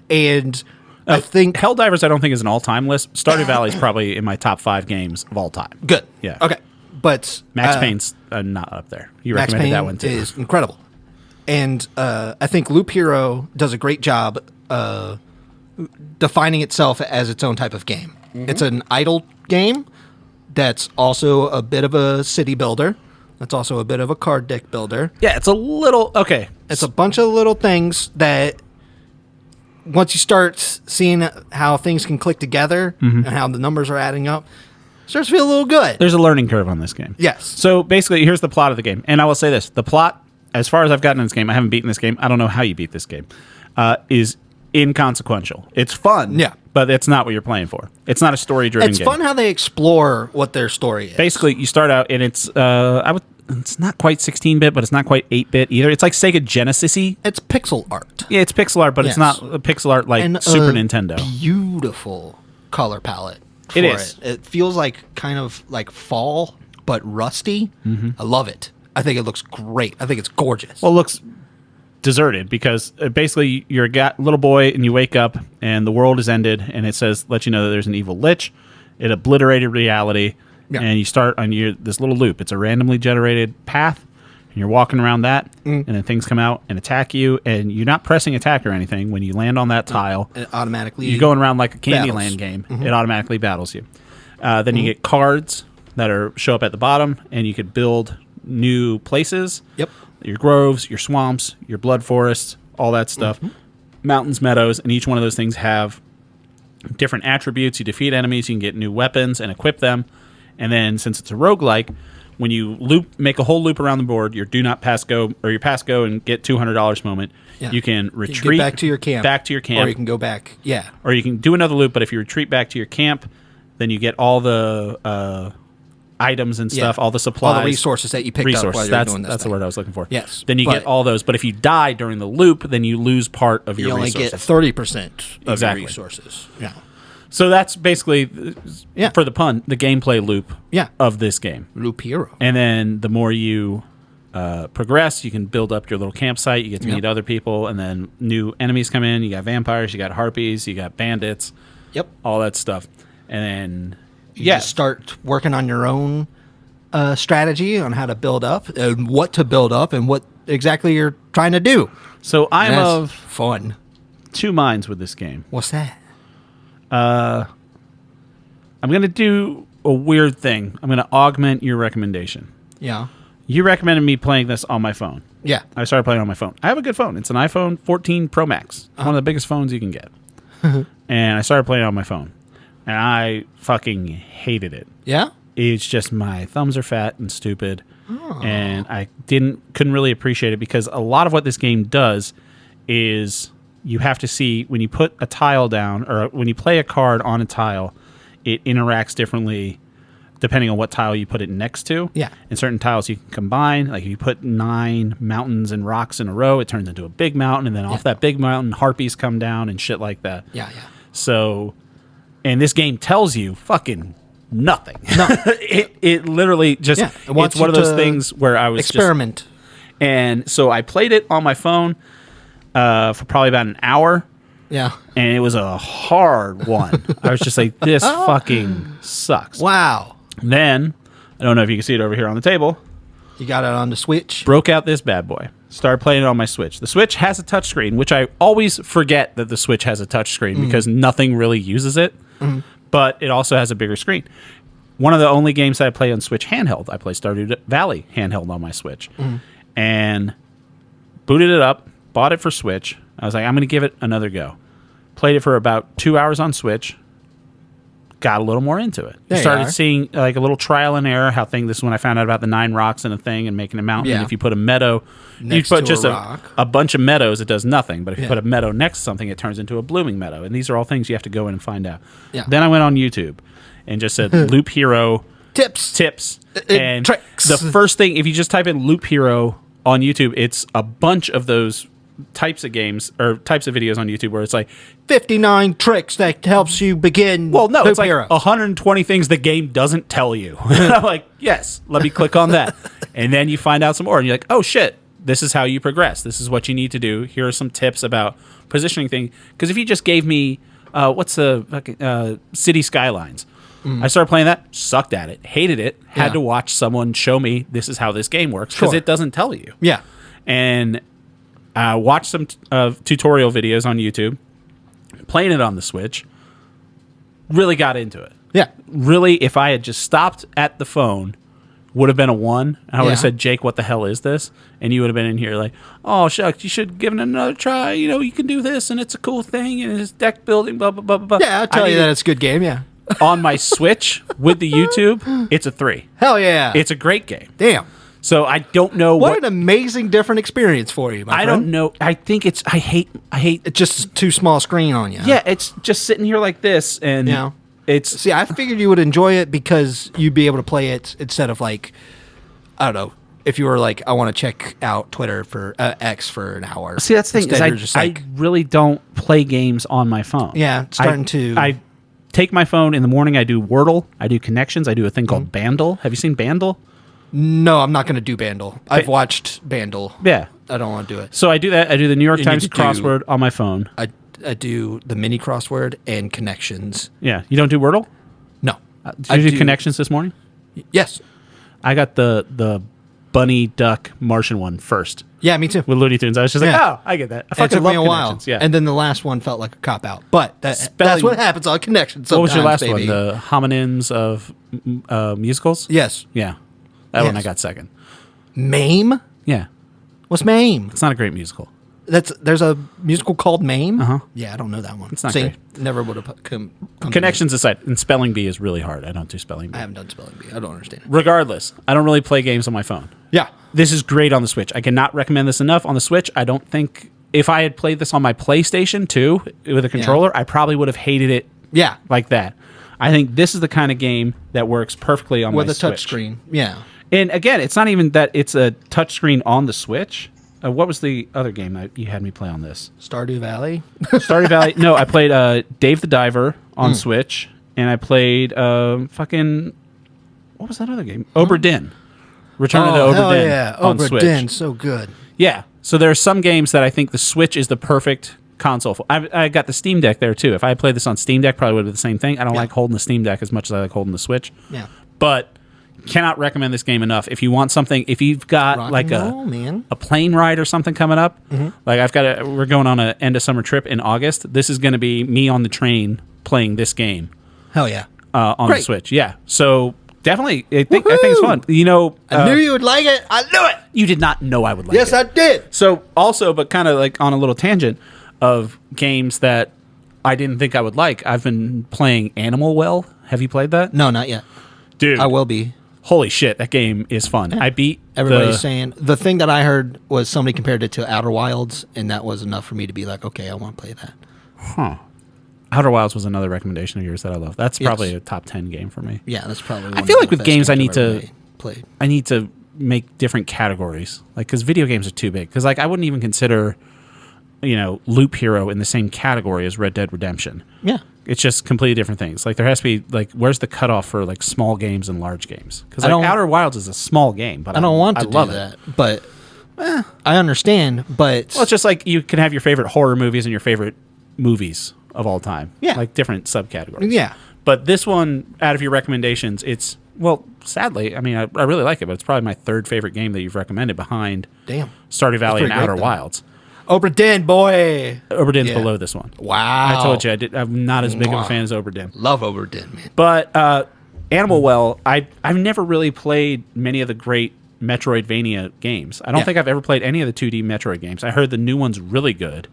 And I think Helldivers I don't think is an all-time list. Stardew Valley is probably in my top 5 games of all time. Good. Yeah. Okay. But Max Payne's not up there. You Max recommended Payne that one too. Is incredible. And I think Loop Hero does a great job defining itself as its own type of game. It's an idle game that's also a bit of a city builder. That's also a bit of a card deck builder. Yeah, it's a little... Okay. It's a bunch of little things that once you start seeing how things can click together and how the numbers are adding up, it starts to feel a little good. There's a learning curve on this game. Yes. So basically, here's the plot of the game. And I will say this. The plot, as far as I've gotten in this game, I haven't beaten this game. I don't know how you beat this game, is inconsequential. It's fun. Yeah. But it's not what you're playing for. It's not a story-driven game. It's fun how they explore what their story is. Basically, you start out, and it's it's not quite 16-bit, but it's not quite 8-bit either. It's like Sega Genesis-y. It's pixel art. Yeah, it's pixel art, but it's not pixel art like Super Nintendo. Beautiful color palette. It is. It feels like kind of like fall, but rusty. I love it. I think it looks great. I think it's gorgeous. Well, it looks deserted because basically you're a little boy and you wake up and the world is ended and it says, let you know that there's an evil lich. It obliterated reality and you start on this little loop. It's a randomly generated path and you're walking around that and then things come out and attack you and you're not pressing attack or anything. When you land on that tile, it automatically you're going around like a Candyland battles. game. It automatically battles you. Then you get cards that show up at the bottom and you could build new places. Yep. Your groves, your swamps, your blood forests, all that stuff. Mountains, meadows, and each one of those things have different attributes. You defeat enemies, you can get new weapons and equip them. And then since it's a roguelike, when you make a whole loop around the board, your do not pass go or your pass go and get $200 moment, you can retreat back to your camp. Or you can go back. Yeah. Or you can do another loop, but if you retreat back to your camp, then you get all the items and stuff, all the supplies. All the resources that you picked up while you're doing this. That's the word I was looking for. Yes. Then you get all those, but if you die during the loop, then you lose part of your resources. You only get 30% of your resources. Yeah. So that's basically, for the pun, the gameplay loop of this game. Loop Hero. And then the more you progress, you can build up your little campsite, you get to meet other people, and then new enemies come in. You got vampires, you got harpies, you got bandits. Yep. All that stuff. And then... You just start working on your own strategy on how to build up and what to build up and what exactly you're trying to do. So I'm of fun. 2 minds with this game. What's that? I'm going to do a weird thing. I'm going to augment your recommendation. Yeah. You recommended me playing this on my phone. Yeah. I started playing on my phone. I have a good phone. It's an iPhone 14 Pro Max. One of the biggest phones you can get. And I started playing on my phone. And I fucking hated it. Yeah? It's just my thumbs are fat and stupid. Oh. And I couldn't really appreciate it because a lot of what this game does is you have to see when you put a tile down or when you play a card on a tile, it interacts differently depending on what tile you put it next to. Yeah. And certain tiles you can combine. Like if you put 9 mountains and rocks in a row, it turns into a big mountain. And then off that big mountain, harpies come down and shit like that. Yeah. So, and this game tells you fucking nothing. No. it literally just, it's one of those things where I was experiment. And so I played it on my phone for probably about an hour. Yeah. And it was a hard one. I was just like, this fucking sucks. Wow. Then, I don't know if you can see it over here on the table. You got it on the Switch? Broke out this bad boy. Started playing it on my Switch. The Switch has a touchscreen, which I always forget that the Switch has a touchscreen because nothing really uses it. Mm-hmm. But it also has a bigger screen. One of the only games that I play on Switch handheld, I play Stardew Valley handheld on my Switch. Mm-hmm. And booted it up, bought it for Switch. I was like, I'm going to give it another go. Played it for about 2 hours on Switch. Got a little more into it. Started seeing like a little trial and error. This is when I found out about the 9 rocks in a thing and making a mountain. Yeah. And if you put a meadow, you put just a bunch of meadows, it does nothing. But if you put a meadow next to something, it turns into a blooming meadow. And these are all things you have to go in and find out. Yeah. Then I went on YouTube and just said Loop Hero tips and tricks. The first thing, if you just type in Loop Hero on YouTube, it's a bunch of those types of games or types of videos on YouTube where it's like 59 tricks that helps you begin. Well, no, Loop it's like Hero. 120 things the game doesn't tell you. And I'm like, yes, let me click on that. And then you find out some more and you're like, oh shit, this is how you progress. This is what you need to do. Here are some tips about positioning things. Because if you just gave me, what's the City Skylines? I started playing that, sucked at it, hated it, had to watch someone show me this is how this game works because it doesn't tell you. Yeah. And watched some tutorial videos on YouTube, playing it on the Switch, really got into it. Yeah. Really, if I had just stopped at the phone, would have been a 1. I would have said, Jake, what the hell is this? And you would have been in here like, oh, shucks, you should give it another try. You know, you can do this, and it's a cool thing, and it's deck building, blah, blah, blah, blah. Yeah, I'll tell you that it's a good game, yeah. On my Switch with the YouTube, it's a 3. Hell yeah. It's a great game. Damn. So I don't know what an amazing different experience for you, my friend. I don't know. I think it's I hate it's just too small screen on you. Yeah, it's just sitting here like this and it's see, I figured you would enjoy it because you'd be able to play it instead of like I don't know, if you were like I want to check out Twitter for X for an hour. See, that's the thing is I really don't play games on my phone. Yeah, I take my phone in the morning, I do Wordle, I do Connections, I do a thing called Bandle. Have you seen Bandle? No, I'm not going to do Bandle. I've watched Bandle. Yeah. I don't want to do it. So I do that. I do the New York Times crossword on my phone. I do the mini crossword and Connections. Yeah. You don't do Wordle? No. Did you do Connections this morning? Yes. I got the bunny duck Martian one first. Yeah, me too. With Looney Tunes. I was just like, oh, I get that. It took me a while. Yeah. And then the last one felt like a cop-out. But that's what happens on Connections sometimes, what was your last baby. one? The homonyms of musicals? Yes. Yeah. That one I got second. Mame? Yeah. What's Mame? It's not a great musical. There's a musical called Mame? Uh-huh. Yeah, I don't know that one. It's not great. Never would have come Connections aside, and spelling bee is really hard. I don't do spelling bee. I haven't done spelling bee. I don't understand it. Regardless, I don't really play games on my phone. Yeah. This is great on the Switch. I cannot recommend this enough. On the Switch, I don't think if I had played this on my PlayStation 2 with a controller, I probably would have hated it like that. I think this is the kind of game that works perfectly on my Switch. With a touch screen. Yeah. And again, it's not even that it's a touchscreen on the Switch. What was the other game that you had me play on this? Stardew Valley? Stardew Valley. No, I played Dave the Diver on Switch, and I played fucking... What was that other game? Obra Dinn. Return of the Obra Dinn on Switch. Obra Dinn, so good. Yeah. So there are some games that I think the Switch is the perfect console for. I got the Steam Deck there, too. If I had played this on Steam Deck, probably would have been the same thing. I don't like holding the Steam Deck as much as I like holding the Switch. Yeah. But... cannot recommend this game enough. If you want something, if you've got a plane ride or something coming up, like we're going on an end of summer trip in August. This is going to be me on the train playing this game. Hell yeah. on the Switch. Yeah, so definitely, I think it's fun. You know, I knew you would like it. I knew it. You did not know I would like it. Yes, I did. So also, but kind of like on a little tangent of games that I didn't think I would like. I've been playing Animal Well. Have you played that? No, not yet. Dude, I will be. Holy shit, that game is fun. Yeah. I beat Everybody's saying the thing that I heard was somebody compared it to Outer Wilds, and that was enough for me to be like, okay, I want to play that. Huh. Outer Wilds was another recommendation of yours that I love. That's probably a top 10 game for me. Yeah, that's probably. I feel like with games I need to play. I need to make different categories, like because video games are too big. Because like I wouldn't even consider, you know, Loop Hero in the same category as Red Dead Redemption. Yeah. It's just completely different things. Like there has to be like, where's the cutoff for like small games and large games? Because like Outer Wilds is a small game, but I don't want to do that. But I understand. But well, it's just like you can have your favorite horror movies and your favorite movies of all time. Yeah, like different subcategories. Yeah, but this one, out of your recommendations, it's sadly, I mean, I really like it, but it's probably my third favorite game that you've recommended behind Stardew Valley and Outer Wilds. Obra Dinn, boy. Obra Dinn's below this one. Wow. I told you I'm not as big of a fan as Obra Dinn. Love Obra Dinn, man. But Animal Well, I've never really played many of the great Metroidvania games. I don't think I've ever played any of the 2D Metroid games. I heard the new one's really good.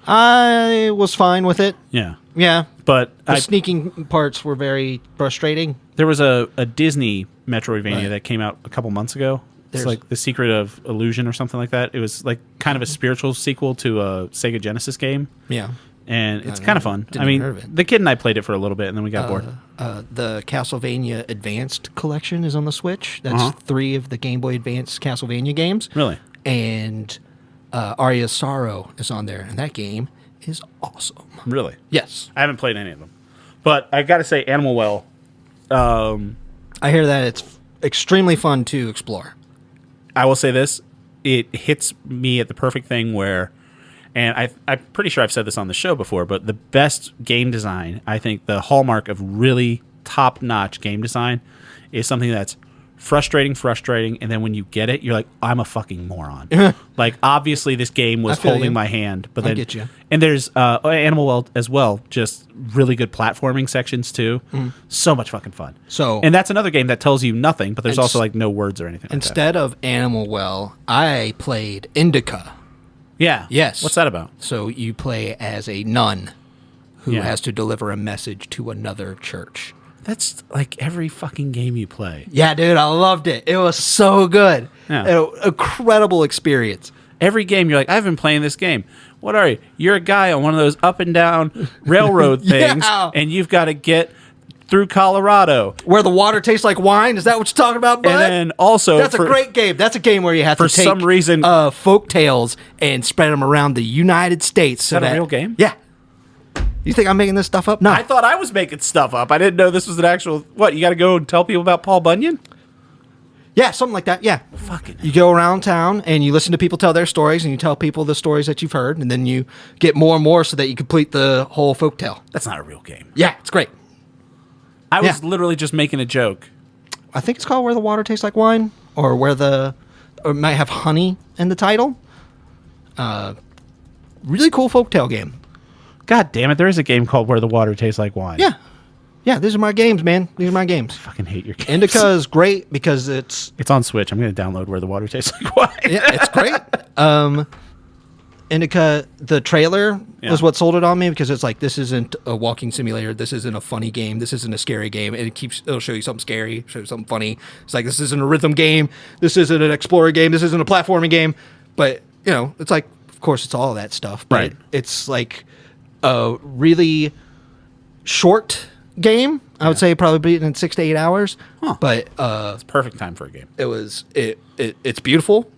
I was fine with it. Yeah. Yeah. But the sneaking parts were very frustrating. There was a Disney Metroidvania that came out a couple months ago. It's like The Secret of Illusion or something like that. It was like kind of a spiritual sequel to a Sega Genesis game. Yeah. And it's kind of fun. I mean, the kid and I played it for a little bit, and then we got bored. The Castlevania Advanced Collection is on the Switch. That's 3 of the Game Boy Advance Castlevania games. Really? And Aria's Sorrow is on there, and that game is awesome. Really? Yes. I haven't played any of them. But I got to say, Animal Well. I hear that it's extremely fun to explore. I will say this. It hits me at the perfect thing where, and I'm pretty sure I've said this on the show before, but the best game design, I think the hallmark of really top-notch game design is something that's frustrating, and then when you get it, you're like, I'm a fucking moron. Like, obviously, this game was holding my hand, but then I get you. And there's Animal Well as well, just really good platforming sections too. So much fucking fun. And that's another game that tells you nothing, but there's also like no words or anything. Instead of Animal Well, I played Indica. Yeah. Yes. What's that about? So you play as a nun who has to deliver a message to another church. That's like every fucking game you play. Yeah, dude, I loved it. It was so good. Yeah. Incredible experience. Every game, you're like, I've been playing this game. What are you? You're a guy on one of those up and down railroad things, and you've got to get through Colorado. Where the water tastes like wine? Is that what you're talking about, bud? And then also... That's a great game. That's a game where you have to take some reason, folk tales and spread them around the United States. Is that a real game? Yeah. You think I'm making this stuff up? No. I thought I was making stuff up. I didn't know this was an actual... What, you got to go and tell people about Paul Bunyan? Yeah, something like that, yeah. Fucking you go around town and you listen to people tell their stories and you tell people the stories that you've heard, and then you get more and more so that you complete the whole folktale. That's not a real game. Yeah, it's great. I was literally just making a joke. I think it's called Where the Water Tastes Like Wine, or it might have honey in the title. Really cool folktale game. God damn it, there is a game called Where the Water Tastes Like Wine. Yeah. Yeah, these are my games, man. These are my games. I fucking hate your games. Indica is great because it's on Switch. I'm going to download Where the Water Tastes Like Wine. Yeah, it's great. Indica, the trailer was what sold it on me, because it's like, this isn't a walking simulator. This isn't a funny game. This isn't a scary game. And it'll show you something scary, show you something funny. It's like, this isn't a rhythm game. This isn't an explorer game. This isn't a platforming game. But, you know, it's like, of course, it's all of that stuff. But it's like a really short game. I would say probably beat in 6 to 8 hours. But it's perfect time for a game. It's beautiful,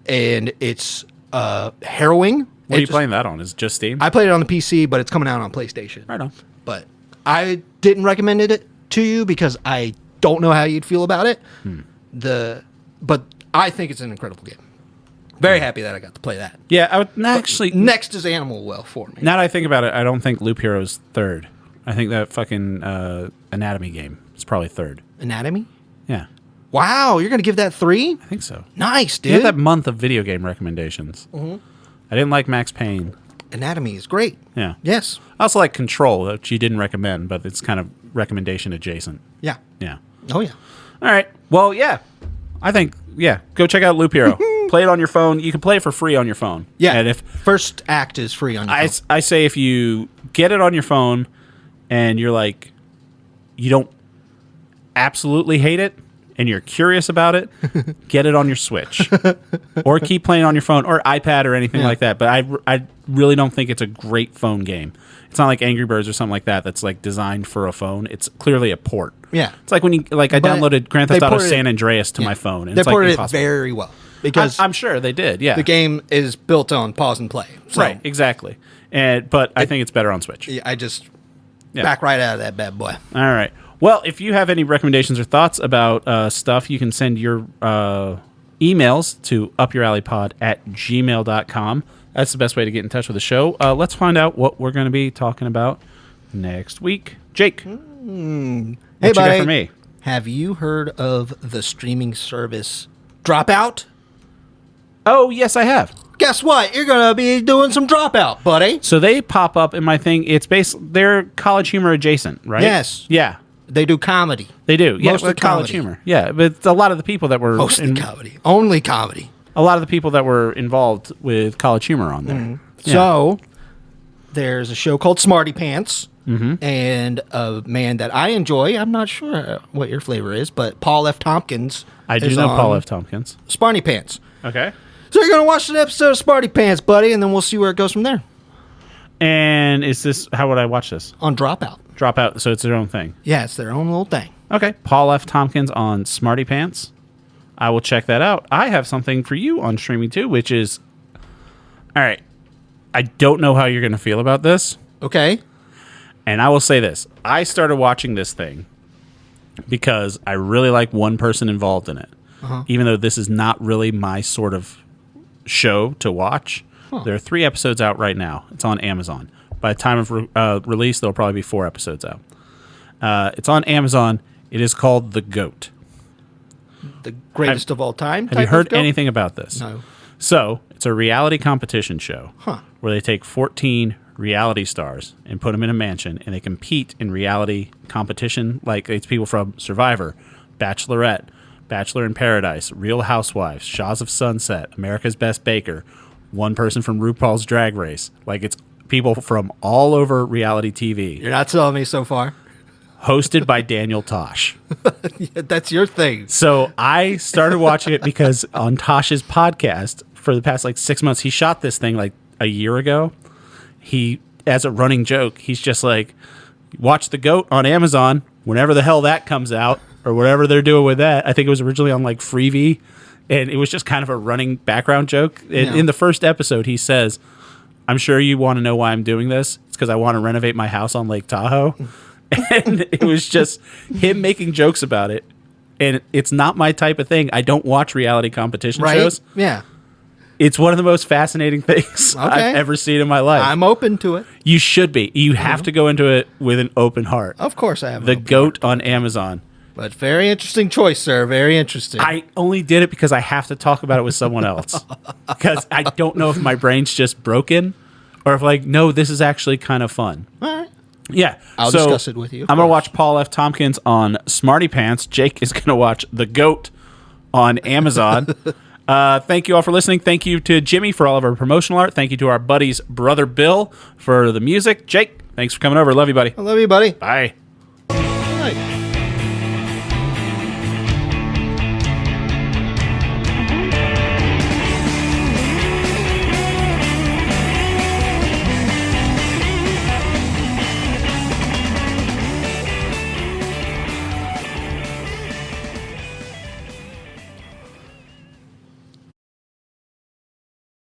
and it's harrowing. What are you playing that on? Is it just Steam? I played it on the PC, but it's coming out on PlayStation. Right on. But I didn't recommend it to you because I don't know how you'd feel about it. But I think it's an incredible game. Very happy that I got to play that. Yeah, I would actually. Next is Animal Well for me. Now that I think about it, I don't think Loop Hero's third. I think that fucking Anatomy game is probably third. Anatomy? Yeah. Wow, you're going to give that 3? I think so. Nice, dude. You had that month of video game recommendations. I didn't like Max Payne. Anatomy is great. Yeah. Yes. I also like Control, which you didn't recommend, but it's kind of recommendation adjacent. Yeah. Yeah. Oh, yeah. All right. Well, yeah. I think, go check out Loop Hero. Play it on your phone. You can play it for free on your phone. Yeah. And if first act is free on your phone. I say if you get it on your phone and you're like, you don't absolutely hate it and you're curious about it, get it on your Switch. Or keep playing on your phone or iPad or anything like that. But I really don't think it's a great phone game. It's not like Angry Birds or something like that that's like designed for a phone. It's clearly a port. Yeah. It's like when you I downloaded Grand Theft Auto San Andreas to my phone. And they it's like ported impossible. it very well. Because I'm sure they did, yeah. the game is built on pause and play. So right, exactly. But I think it's better on Switch. I just back right out of that bad boy. All right. Well, if you have any recommendations or thoughts about stuff, you can send your emails to upyouralleypod@gmail.com. That's the best way to get in touch with the show. Let's find out what we're going to be talking about next week. Jake, what hey, you buddy. got for me? Have you heard of the streaming service Dropout? Oh, yes, I have. Guess what? You're going to be doing some Dropout, buddy. So they pop up in my thing. It's they're College Humor adjacent, right? Yes. Yeah. They do comedy. They do. Yeah, Mostly with College comedy. Humor. Yeah, but a lot of the people that were... Mostly comedy. Only comedy. A lot of the people that were involved with College Humor on there. Mm-hmm. Yeah. So, there's a show called Smarty Pants, and a man that I enjoy. I'm not sure what your flavor is, but Paul F. Tompkins. I do know Paul F. Tompkins. Smarty Pants. Okay. So you're going to watch an episode of Smarty Pants, buddy, and then we'll see where it goes from there. And is this... How would I watch this? On Dropout. Dropout, so it's their own thing. Yeah, it's their own little thing. Okay. Paul F. Tompkins on Smarty Pants. I will check that out. I have something for you on streaming too, which is... All right. I don't know how you're going to feel about this. Okay. And I will say this. I started watching this thing because I really like one person involved in it. Even though this is not really my sort of show to watch. There are 3 episodes out right now. It's on Amazon. By the time of release, there'll probably be 4 episodes out. It's on Amazon. It is called The Goat. The greatest of all time. Have you heard anything about this? No. So, it's a reality competition show where they take 14 reality stars and put them in a mansion, and they compete in reality competition. Like, it's people from Survivor, Bachelorette, Bachelor in Paradise, Real Housewives, Shaws of Sunset, America's Best Baker, one person from RuPaul's Drag Race. Like, it's people from all over reality TV. You're not selling me so far. Hosted by Daniel Tosh. That's your thing. So I started watching it because on Tosh's podcast for the past 6 months, he shot this thing a year ago. He, as a running joke, he's just like, watch The Goat on Amazon whenever the hell that comes out or whatever they're doing with that. I think it was originally on Freevee, and it was just kind of a running background joke. In the first episode, he says, I'm sure you want to know why I'm doing this. It's because I want to renovate my house on Lake Tahoe. And it was just him making jokes about it. And it's not my type of thing. I don't watch reality competition shows. Yeah. It's one of the most fascinating things I've ever seen in my life. I'm open to it. You should be. You have to go into it with an open heart. Of course I have. The Goat on Amazon. But very interesting choice, sir. Very interesting. I only did it because I have to talk about it with someone else. Because I don't know if my brain's just broken or if no, this is actually kind of fun. All right. Yeah. I'll discuss it with you. I'm going to watch Paul F. Tompkins on Smarty Pants. Jake is going to watch The Goat on Amazon. Thank you all for listening. Thank you to Jimmy for all of our promotional art. Thank you to our buddy's brother Bill for the music. Jake, thanks for coming over. Love you, buddy. I love you, buddy. Bye. All right.